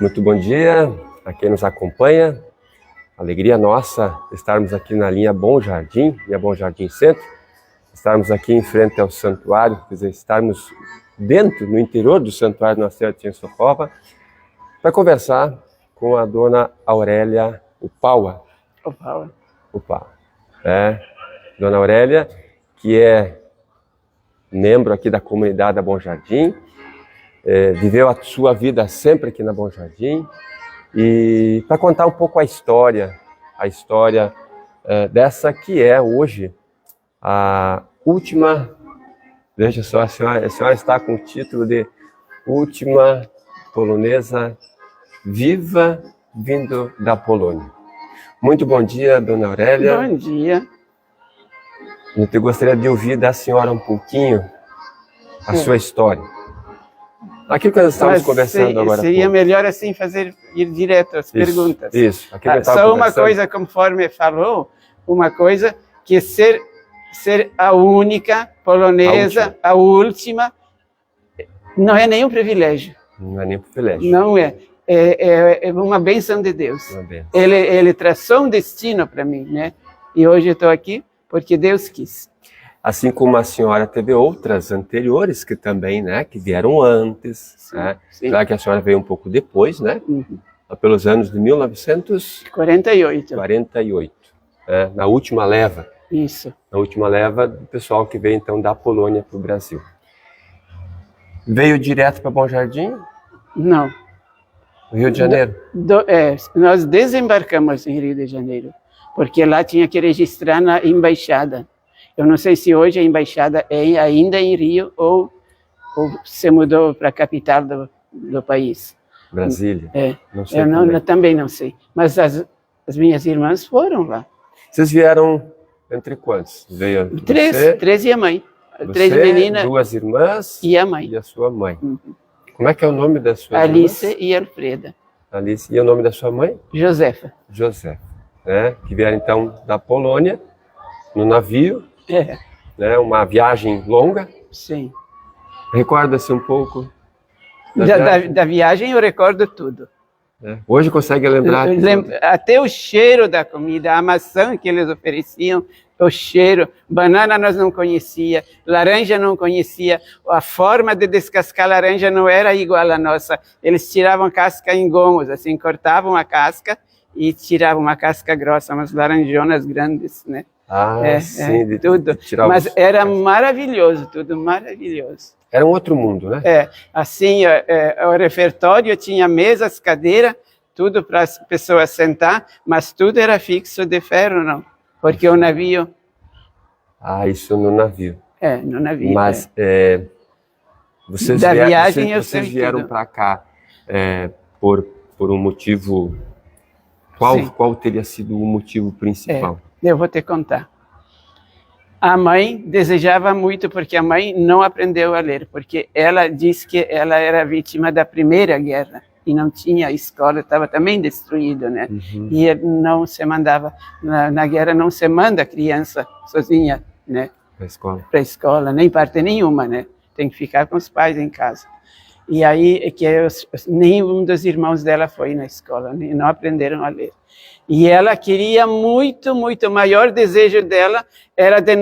Muito bom dia a quem nos acompanha. Alegria nossa estarmos aqui na linha Bom Jardim, linha Bom Jardim Centro. Estarmos aqui em frente ao santuário, quer dizer, estarmos dentro, no interior do santuário Nossa Senhora de Chençokhova, para conversar com a dona Aurélia Upaua. Upaua. Dona Aurélia, que é membro aqui da comunidade da Bom Jardim, viveu a sua vida sempre aqui na Bom Jardim, e para contar um pouco a história dessa que é hoje a última, veja só, a senhora está com o título de última polonesa viva vindo da Polônia. Muito bom dia, dona Aurélia. Bom dia. Eu gostaria de ouvir da senhora um pouquinho a sua história. Aquilo que nós estamos conversando agora. Seria melhor assim ir direto às perguntas. Isso. Só uma coisa, conforme falou, uma coisa que ser a única polonesa, a última, não é nenhum privilégio. Não é nenhum privilégio. Não é. É uma bênção de Deus. Ele traçou um destino para mim, né? E hoje eu estou aqui porque Deus quis. Assim como a senhora teve outras anteriores que também, né, que vieram antes, sim, né? Sim. Claro que a senhora veio um pouco depois, né? Uhum. Pelos anos de 1948. Né? Na última leva. Isso. Na última leva do pessoal que veio então da Polônia para o Brasil. Veio direto para Bom Jardim? Não. Rio de Janeiro? Nós desembarcamos em Rio de Janeiro, porque lá tinha que registrar na embaixada. Eu não sei se hoje a embaixada é ainda em Rio ou se mudou para a capital do país. Brasília? Não sei. Eu também não sei. Mas as minhas irmãs foram lá. Vocês vieram entre quantos? Veio três e a mãe. Você, 3 meninas. 2 irmãs e a mãe. E a sua mãe. Uhum. Como é que é o nome da sua Alice irmãs? E Alfreda. Alice. E o nome da sua mãe? Josefa. Josefa. Né? Que vieram então da Polônia, no navio. Né? Uma viagem longa. Sim. Recorda-se um pouco da viagem? Eu recordo tudo. Hoje consegue lembrar? Até o cheiro da comida, a maçã que eles ofereciam, o cheiro. Banana nós não conhecia, laranja não conhecia, a forma de descascar laranja não era igual à nossa. Eles tiravam casca em gomos, assim, cortavam a casca e tiravam uma casca grossa, umas laranjonas grandes, né? Sim, tudo. Mas era maravilhoso, tudo maravilhoso. Era um outro mundo, né? Assim, o refeitório tinha mesas, cadeiras, tudo para as pessoas sentar, mas tudo era fixo de ferro, não. Porque o navio... isso no navio. No navio. Mas vocês vieram para cá por um motivo... Qual teria sido o motivo principal? Eu vou te contar. A mãe desejava muito, porque a mãe não aprendeu a ler, porque ela disse que ela era vítima da Primeira Guerra e não tinha escola, estava também destruído, né? Uhum. E não se mandava, na guerra não se manda criança sozinha, né? Para a escola, nem parte nenhuma, né? Tem que ficar com os pais em casa. E aí nenhum dos irmãos dela foi na escola, não aprenderam a ler. E ela queria muito, muito, o maior desejo dela era de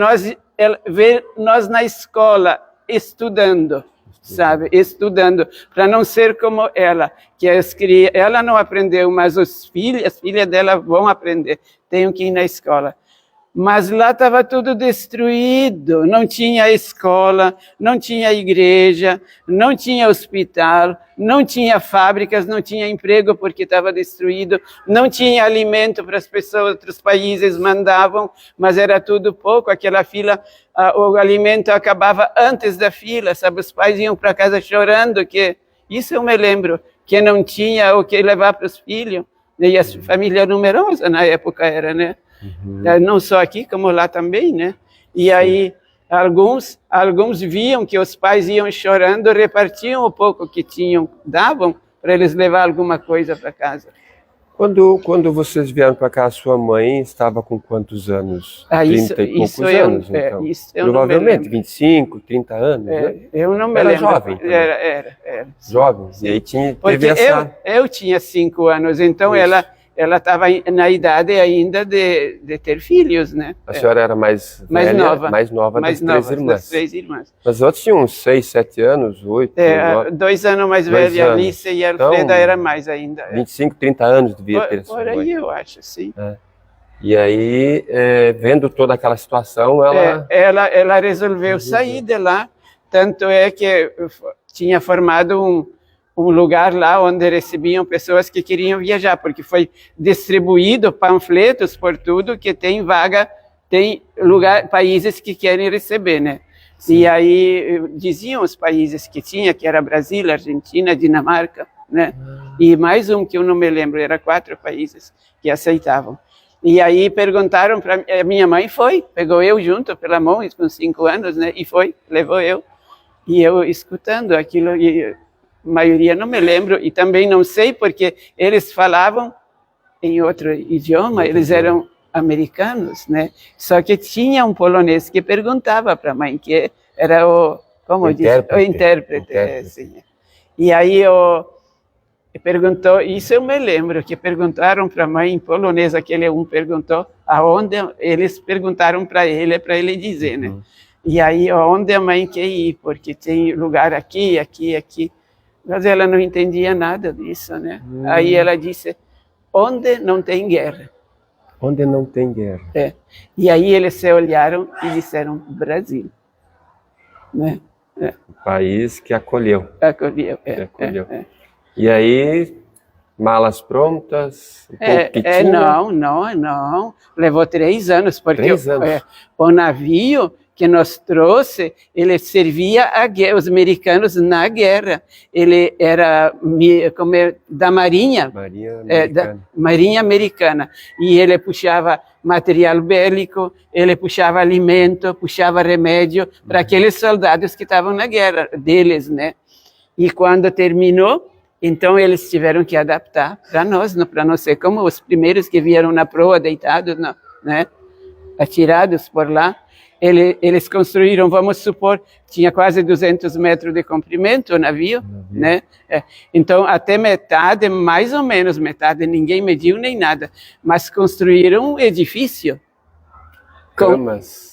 ver nós na escola, estudando, sabe? Estudando, para não ser como ela, que ela não aprendeu, mas as filhas dela vão aprender, têm que ir na escola. Mas lá estava tudo destruído, não tinha escola, não tinha igreja, não tinha hospital, não tinha fábricas, não tinha emprego porque estava destruído, não tinha alimento para as pessoas, outros países mandavam, mas era tudo pouco, aquela fila, o alimento acabava antes da fila, sabe? Os pais iam para casa chorando, isso eu me lembro, que não tinha o que levar para os filhos, e a família numerosa na época era, né? Uhum. Não só aqui, como lá também, né? E aí, alguns viam que os pais iam chorando, repartiam o pouco que tinham, davam para eles levar alguma coisa para casa. Quando vocês vieram para cá, a sua mãe estava com quantos anos? Isso, 30 e poucos isso eu, anos, então. isso eu Provavelmente não me lembro. 25, 30 anos, né? Eu não me Era lembro. jovem também. Era. Jovem. E aí teve Porque essa... eu tinha 5 anos, então Isso. ela estava na idade ainda de ter filhos, né? A senhora era mais velha, mais nova das três irmãs. Mas os outros tinham uns 6, 7 anos, 8, 9. 2 anos mais velha, a Alice e a Alfreda Então, era mais ainda. 25, 30 anos devia ter sua Por aí mãe. eu acho, sim. E aí, vendo toda aquela situação, ela resolveu sair de lá, tanto é que tinha formado um lugar lá onde recebiam pessoas que queriam viajar, porque foi distribuído panfletos por tudo que tem vaga, tem países que querem receber, né? Sim. E aí diziam os países que tinha, que era Brasil, Argentina, Dinamarca, né? E mais um que eu não me lembro, era 4 países que aceitavam. E aí perguntaram para a minha mãe, pegou eu junto pela mão, com 5 anos, né? E levou eu. E eu escutando aquilo, e a maioria não me lembro, e também não sei, porque eles falavam em outro idioma, eles eram americanos, né? Só que tinha um polonês que perguntava para a mãe, que era o intérprete. Assim. E aí perguntou, isso eu me lembro, que perguntaram para a mãe em polonês, aquele perguntou aonde, eles perguntaram para ele dizer, né? E aí, onde a mãe quer ir, porque tem lugar aqui, aqui, aqui. Mas ela não entendia nada disso, né? Aí ela disse, onde não tem guerra. Onde não tem guerra. E aí eles se olharam e disseram, Brasil. Né? O país que acolheu. Acolheu. E aí, malas prontas, Não. Levou 3 anos, porque 3 anos. O navio que nos trouxe, ele servia os americanos na guerra. Ele era da Marinha. Marinha Americana. E ele puxava material bélico, ele puxava alimento, puxava remédio para aqueles soldados que estavam na guerra deles, né? E quando terminou, então eles tiveram que adaptar para nós, para não ser como os primeiros que vieram na proa deitados, né? Atirados por lá. Eles construíram, vamos supor, tinha quase 200 metros de comprimento o navio, né? Então, até metade, mais ou menos metade, ninguém mediu nem nada, mas construíram um edifício.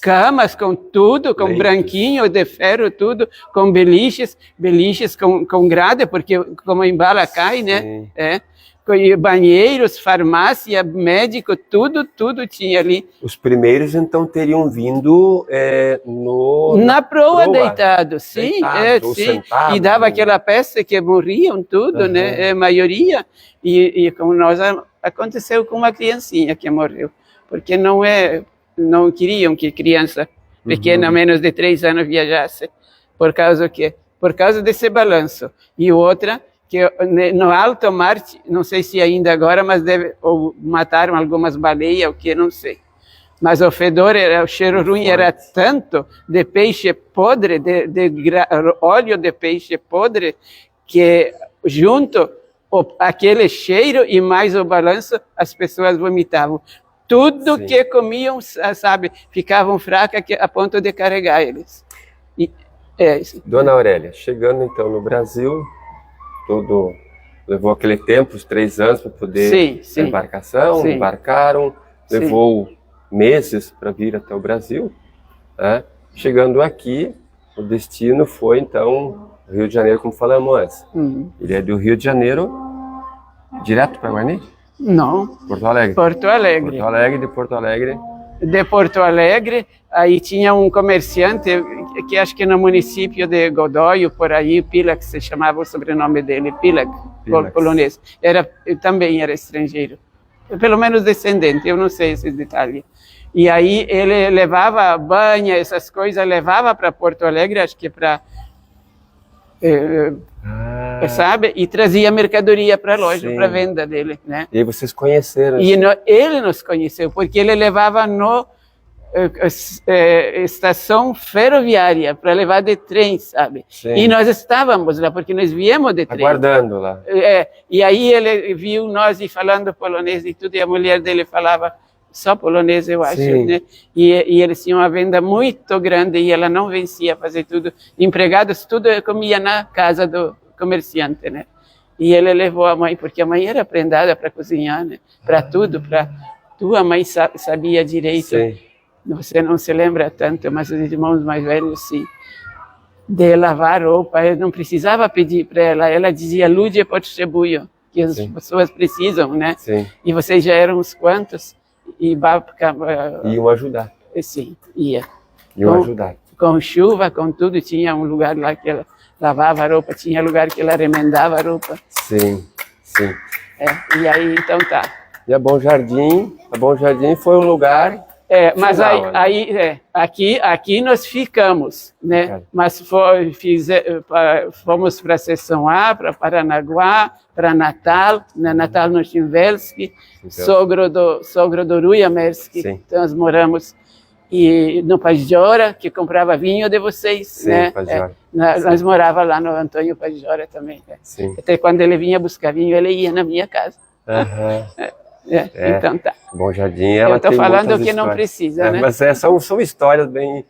Camas com tudo, com branquinho de ferro, tudo, com beliches com grade, porque como embala cai, né? Banheiros, farmácia, médico, tudo tinha ali. Os primeiros, então, teriam vindo na proa deitado, sim. Sentado, e dava aquela peste que morriam tudo, né? A maioria. E como nós, aconteceu com uma criancinha que morreu, porque não queriam que criança pequena, menos de 3 anos, viajasse. Por causa desse balanço. E outra, que no alto mar, não sei se ainda agora, mas mataram algumas baleias, o que não sei. Mas o fedor, o cheiro ruim era tanto de peixe podre, de óleo de peixe podre, que junto aquele cheiro e mais o balanço, as pessoas vomitavam. Tudo que comiam, sabe, ficavam fracas a ponto de carregar eles. Dona Aurélia, chegando então no Brasil, levou aquele tempo, os 3 anos para poder a embarcação, embarcaram, levou meses para vir até o Brasil, né? Chegando aqui, o destino foi então o Rio de Janeiro, como falamos antes. Ele é do Rio de Janeiro direto para Guarani? Não. Porto Alegre. De Porto Alegre, aí tinha um comerciante que acho que no município de Godoy, por aí, Pilac, se chamava o sobrenome dele, Pilac. Polonês. Também era estrangeiro, pelo menos descendente, eu não sei esse detalhe. E aí ele levava banha, essas coisas, levava para Porto Alegre, acho que para... sabe? E trazia mercadoria para a loja, para venda dele, né? E aí vocês conheceram? E ele nos conheceu, porque ele levava estação ferroviária para levar de trem, sabe? Sim. E nós estávamos lá, porque nós viemos de trem. Aguardando lá. E aí ele viu nós e falando polonês e tudo, e a mulher dele falava só polonês, eu acho, Sim. né? E eles tinham uma venda muito grande e ela não vencia fazer tudo. Empregados, tudo comia na casa do comerciante, né? E ele levou a mãe, porque a mãe era prendada para cozinhar, né? Para tudo, para tua mãe sabia direito. Sim. Você não se lembra tanto, mas os irmãos mais velhos, sim. De lavar roupa, eu não precisava pedir para ela. Ela dizia, ludzie potrzebują, que as Sim. pessoas precisam, né? Sim. E vocês já eram uns quantos? E babka, Iam ajudar. sim, ia. Iam ajudar. Com chuva, com tudo, tinha um lugar lá que ela lavava a roupa, tinha lugar que ela remendava a roupa. Sim, sim. E aí, então tá. E a Bom Jardim foi um lugar... mas final, aqui nós ficamos, né? Mas fomos para a Seção A, para Paranaguá, para Natal, Natal no Szynvelski, sogro do Rujamerski. Sim. Então nós moramos no Pajora, que comprava vinho de vocês, Sim, né? Pajora. Nós morava lá no Antônio Pajora também. Sim. Até quando ele vinha buscar vinho, ele ia na minha casa. Uhum. Então tá. Bom Jardim, ela eu estou tem falando muitas que não histórias. precisa, né? Mas são histórias bem...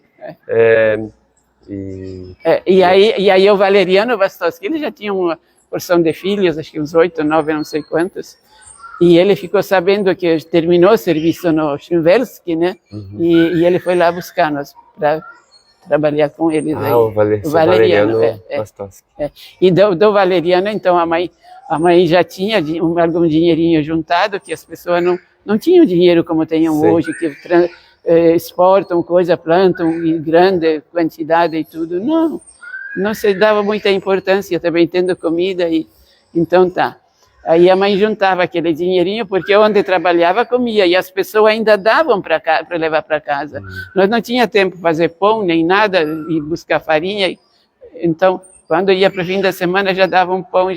E aí o Valeriano Bastowski, ele já tinha uma porção de filhos, acho que uns 8, 9, não sei quantos, e ele ficou sabendo que terminou o serviço no Szynvelski, né? Uhum. E ele foi lá buscar-nos para trabalhar com eles. O Valeriano Bastowski. E do Valeriano, então, a mãe já tinha algum dinheirinho juntado, que as pessoas não tinham dinheiro como tenham Sim. hoje, que exportam coisa, plantam em grande quantidade e tudo. Não se dava muita importância também tendo comida. Então tá. Aí a mãe juntava aquele dinheirinho, porque onde trabalhava comia, e as pessoas ainda davam para levar para casa. Nós não tinha tempo para fazer pão nem nada, e buscar farinha. Então, quando ia para o fim da semana, já davam pão,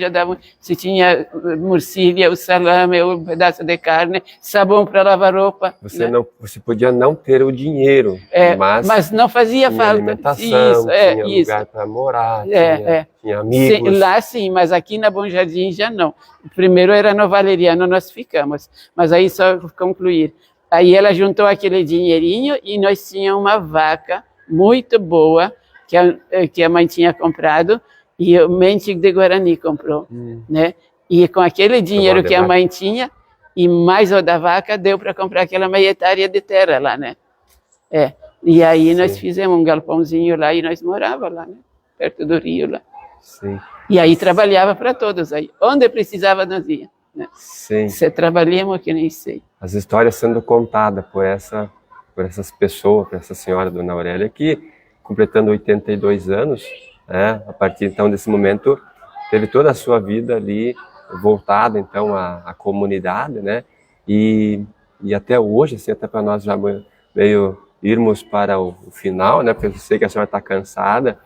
se tinha morcilha, o salame, o pedaço de carne, sabão para lavar roupa. Você podia não ter o dinheiro, mas não fazia falta. Alimentação, tinha lugar para morar, tinha amigos. Sim, lá sim, mas aqui na Bom Jardim já não. Primeiro era no Valeriano, nós ficamos. Mas aí só concluir. Aí ela juntou aquele dinheirinho e nós tínhamos uma vaca muito boa, que a mãe tinha comprado, e o Mentig de Guarani comprou, né? E com aquele dinheiro que a mãe tinha, e mais o da vaca, deu para comprar aquela meia hectare de terra lá, né? E aí nós fizemos um galpãozinho lá e nós morávamos lá, né? Perto do rio lá. Sim. E aí trabalhava para todos aí. Onde precisava, nós ia, né? Sim. Se trabalhamos que nem sei. As histórias sendo contadas por essas pessoas, por essa senhora, Dona Aurélia, que completando 82 anos, a partir então desse momento, teve toda a sua vida ali voltada então à comunidade, né? E até hoje, assim, até para nós já meio irmos para o final, né? Porque eu sei que a senhora está cansada,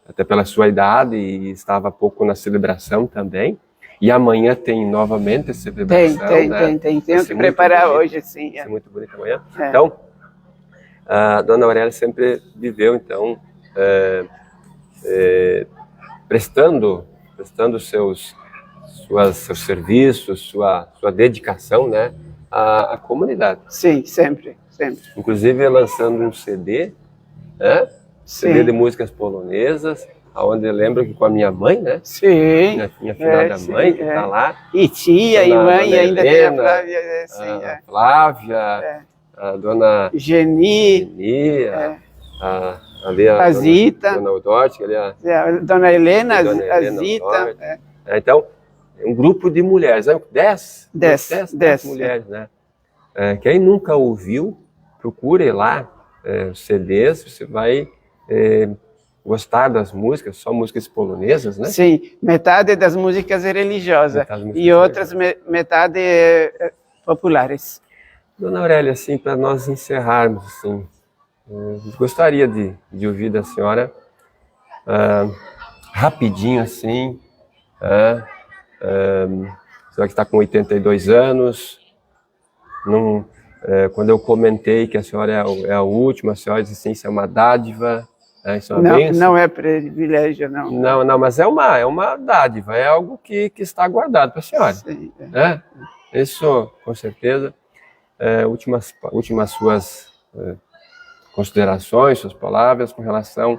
até pela sua idade, e estava pouco na celebração também. E amanhã tem novamente a celebração, tem que preparar hoje, sim. É muito bonito amanhã. Então, a Dona Aurélia sempre viveu, então, prestando seus serviços, sua dedicação, né, à comunidade. Sim, sempre. Inclusive lançando um CD, CD de músicas polonesas, onde eu lembro que com a minha mãe, né? Sim. Minha finada mãe, que está lá. E tia, e mãe, ainda tem a Flávia. A Flávia, a Dona Geni, ali a Zita, Dona Odorte, ali a Dona Helena, a Zita. Então, um grupo de mulheres, 10 mulheres, né? Quem nunca ouviu, procure lá os CDs, você vai gostar das músicas, só músicas polonesas, né? Sim, metade das músicas é religiosa e outras metade populares. Dona Aurélia, assim, para nós encerrarmos, assim, gostaria de ouvir da senhora rapidinho, assim, a senhora que está com 82 anos, quando eu comentei que a senhora é a última, a senhora disse assim, isso é uma dádiva, isso é uma Não, bênção. não é privilégio, não. Não, mas é uma dádiva, é algo que está guardado para a senhora. Sim, Isso, com certeza. Últimas suas considerações, suas palavras com relação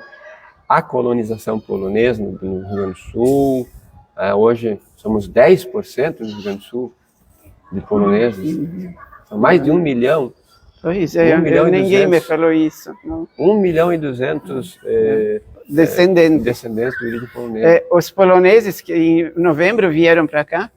à colonização polonesa no Rio Grande do Sul. Hoje somos 10% no Rio Grande do Sul de poloneses. São mais de 1 milhão. Pois é, ninguém me falou isso. Não. 1.200.000 descendentes de origem polonesa. Os poloneses que em novembro vieram para cá,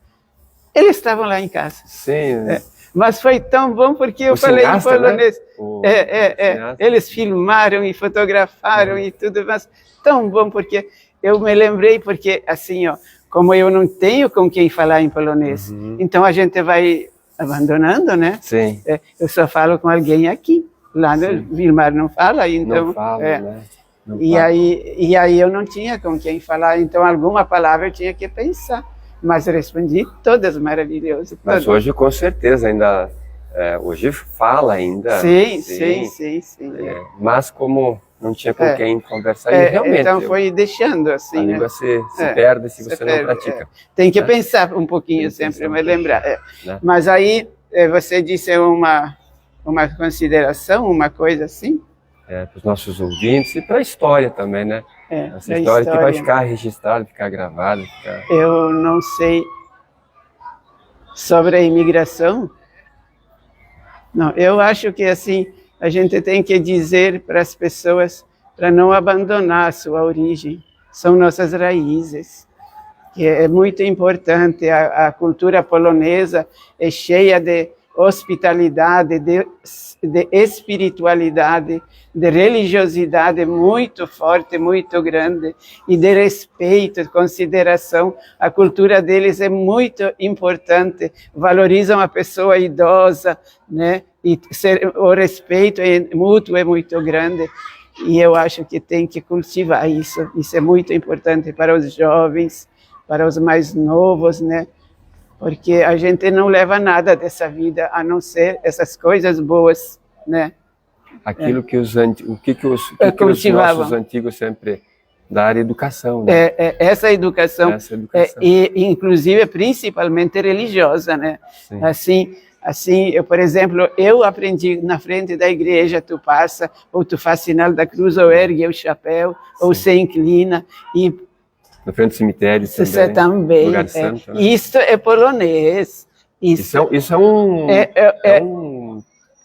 eles estavam lá em casa. Sim. Mas foi tão bom porque eu falei em polonês. Né? Eles filmaram e fotografaram e tudo, mas tão bom porque eu me lembrei, porque assim, como eu não tenho com quem falar em polonês, então a gente vai abandonando, né? Sim. Eu só falo com alguém aqui. Lá no Vilmar não fala, então... Não fala, né? E aí eu não tinha com quem falar, então alguma palavra eu tinha que pensar. Mas respondi todas maravilhosas. Mas hoje, com certeza, ainda... hoje fala ainda. Sim. Mas como não tinha com quem conversar, realmente... Então foi deixando assim, a língua se perde se você não pratica. Tem que pensar um pouquinho sempre, me lembrar. Né? Mas aí você disse uma consideração, uma coisa assim? Para os nossos ouvintes e para a história também, né? Essa história que vai ficar registrada, ficar gravada. Eu não sei sobre a imigração. Não, eu acho que assim a gente tem que dizer para as pessoas para não abandonar a sua origem. São nossas raízes, que é muito importante. A cultura polonesa é cheia de hospitalidade, de espiritualidade, de religiosidade muito forte, muito grande, e de respeito, de consideração. A cultura deles é muito importante, valorizam a pessoa idosa, né? E o respeito mútuo é muito grande, e eu acho que tem que cultivar isso. Isso é muito importante para os jovens, para os mais novos, né? Porque a gente não leva nada dessa vida, a não ser essas coisas boas, né? Aquilo que os nossos antigos sempre daram, educação, né? Essa educação. E inclusive principalmente religiosa, né? Sim. Assim, por exemplo, eu aprendi na frente da igreja, tu passa, ou tu faz sinal da cruz, ou ergue o chapéu, ou se inclina, e na frente do cemitério também. Também. Lugar santo, né? Isso é polonês. Isso é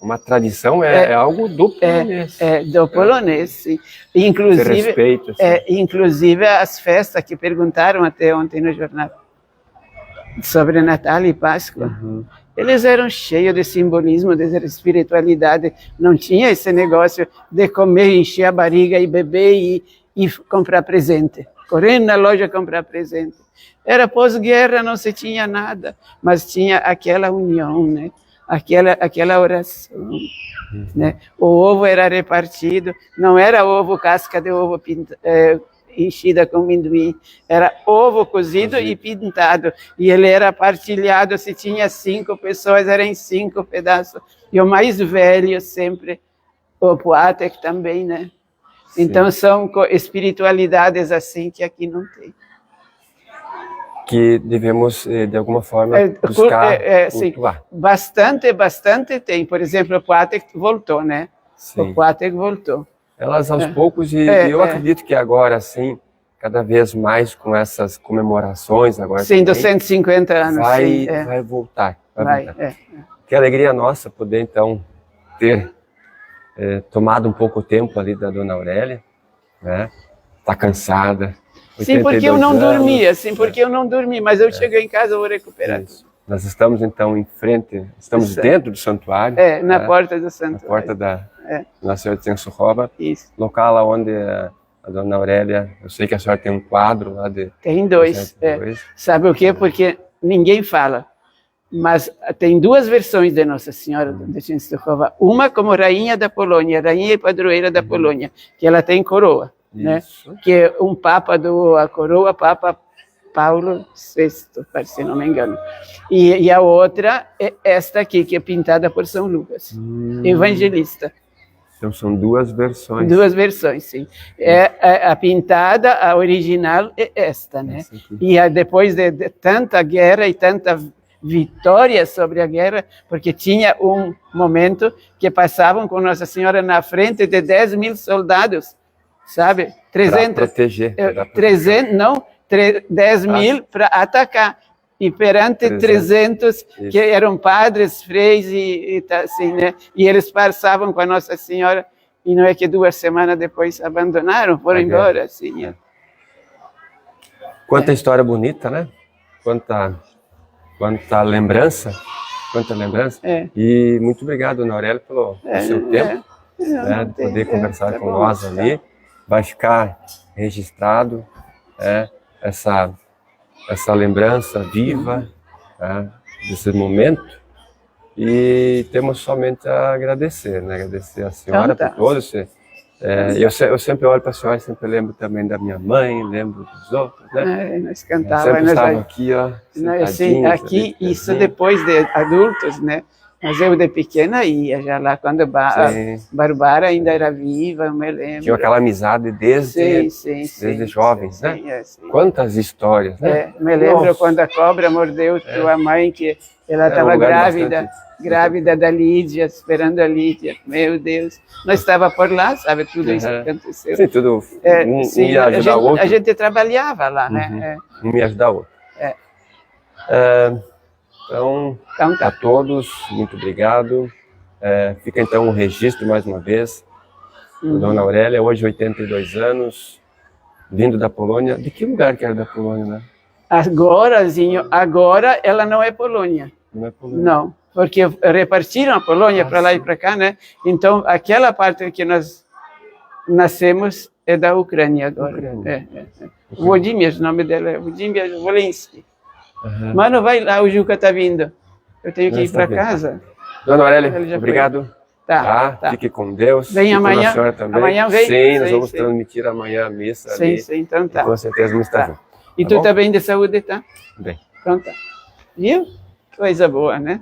uma tradição, algo do polonês. Do polonês, sim. Inclusive, respeito, assim. Inclusive as festas que perguntaram até ontem no jornal sobre Natal e Páscoa. Eles eram cheios de simbolismo, de espiritualidade. Não tinha esse negócio de comer, encher a barriga e beber e comprar presente. Correndo na loja comprar presente. Era pós-guerra, não se tinha nada, mas tinha aquela união, né? Aquela oração, né? O ovo era repartido, não era ovo, casca de ovo enchida com amendoim, era ovo cozido e pintado, e ele era partilhado. Se tinha 5 pessoas, eram em 5 pedaços, e o mais velho sempre, o Płatek também, né? Sim. Então são espiritualidades assim que aqui não tem. Que devemos, de alguma forma, buscar cultuar. Bastante tem. Por exemplo, o Płatek voltou, né? Sim. O Płatek voltou. Elas aos poucos, e eu acredito que agora, assim, cada vez mais com essas comemorações agora. Sim, dos 150 anos. Vai voltar. Que alegria nossa poder, então, ter tomado um pouco o tempo ali da Dona Aurélia, né? Tá cansada. Sim, porque eu não dormi, mas eu cheguei em casa, eu vou recuperar tudo. Nós estamos, então, dentro do santuário. Na porta do santuário. Na porta da Nossa Senhora de Częstochowa. Isso. Local onde a Dona Aurélia, eu sei que a senhora tem um quadro lá de... Tem 2. Sabe o quê? Porque ninguém fala. Mas tem 2 versões de Nossa Senhora de Częstochowa. Uma como rainha da Polônia, rainha e padroeira da Polônia, que ela tem coroa. Né? Que um papa doou a coroa, Papa Paulo VI, se não me engano. E a outra é esta aqui, que é pintada por São Lucas, evangelista. Então são duas versões. Duas versões, sim. A pintada, a original é esta, né? E depois de tanta guerra e tanta vitória sobre a guerra, porque tinha um momento que passavam com Nossa Senhora na frente de 10.000 soldados, sabe? 300. Para proteger. 10.000 para atacar. E perante 300 que eram padres, freis e assim, né? E eles passavam com a Nossa Senhora, e não é que 2 semanas depois abandonaram, foram embora, assim. É. Quanta história bonita, né? Quanta lembrança. E muito obrigado, Dona Aurélia, pelo seu tempo, né, de poder conversar com nós ali. Vai ficar registrado essa lembrança viva desse momento, e temos somente a agradecer, né? Agradecer a senhora por todos. Eu sempre olho para a senhora e sempre lembro também da minha mãe, lembro dos outros, né? Nós cantávamos. Sempre estava aqui, ó, sim, aqui, isso né? Depois de adultos, né? Mas eu de pequena ia já lá, quando a Barbara ainda era viva, eu me lembro. Tinha aquela amizade desde jovens, né? Sim. Quantas histórias, né? Me lembro quando a cobra mordeu tua mãe, que ela estava grávida da Lídia, esperando a Lídia. Meu Deus. Nós estávamos por lá, sabe? Tudo isso aconteceu. Sim, tudo ia ajudar o outro. A gente trabalhava lá, né? Um ia ajudar o outro. Então, a todos, muito obrigado. Fica então um registro mais uma vez. Dona Aurélia, hoje 82 anos, vindo da Polônia. De que lugar que era da Polônia, né? Agora ela não é Polônia. Não é Polônia? Não, porque repartiram a Polônia para lá e para cá, né? Então, aquela parte que nós nascemos é da Ucrânia agora. Władimir, o nome dela é Władimir Woleński. Mano, vai lá, o Juca está vindo. Eu tenho que ir para casa. Dona Aurélia, obrigado. Tá. Fique com Deus. Vem amanhã. A senhora também. Amanhã vem? Sim, nós vamos transmitir amanhã a missa ali. Sim, então tá. E com certeza vamos estar juntos. E tu tá bem de saúde, tá? Bem. Então tá. Viu? Coisa boa, né?